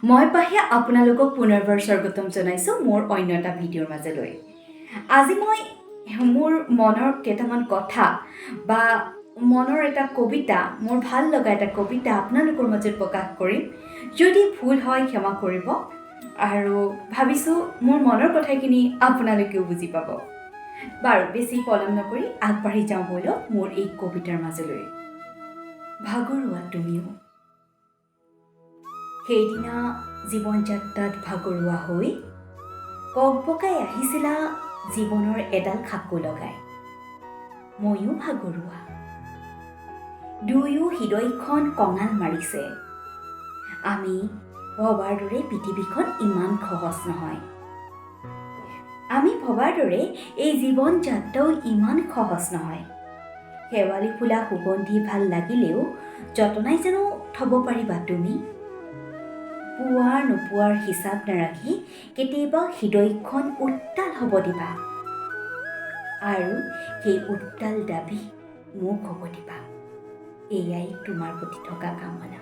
মই পাহিয়া আপোনালোকক পুনৰবাৰ স্বাগতম জনাইছোঁ মোৰ অন্য এটা ভিডিঅ'ৰ মাজলৈ। আজি মই মোৰ মনৰ কেইটামান কথা বা মনৰ এটা কবিতা, মোৰ ভাল লগা এটা কবিতা আপোনালোকৰ মাজত প্ৰকাশ কৰিম। যদি ভুল হয় ক্ষমা কৰিব আৰু ভাবিছোঁ মোৰ মনৰ কথাখিনি আপোনালোকেও বুজি পাব। বাৰু বেছি পলম নকৰি আগবাঢ়ি যাওঁ ব'লক মোৰ এই কবিতাৰ মাজলৈ। ভাগৰুৱা তুমিও সেইদিনা জীৱন যাত্ৰাত ভাগৰুৱা হৈ ককবকাই আহিছিলা জীৱনৰ এডাল খাকু লগাই। ময়ো ভাগৰুৱা, দুয়ো হৃদয়খন কঙাল মাৰিছে। আমি ভবাৰ দৰে পৃথিৱীখন ইমান সহজ নহয়। আমি ভবাৰ দৰে এই জীৱন যাত্ৰাও ইমান সহজ নহয়। শেৱালি ফুলা সুগন্ধি ভাল লাগিলেও যতনাই জানো থ'ব পাৰিবা তুমি? পোৱাৰ নোপোৱাৰ হিচাপ নাৰাখি কেতিয়াবা হৃদয়খন উত্তাল হ'ব দিবা, আৰু সেই উত্তাল দাবী মোক হ'ব দিবা। এয়াই তোমাৰ প্ৰতি থকা কামনা।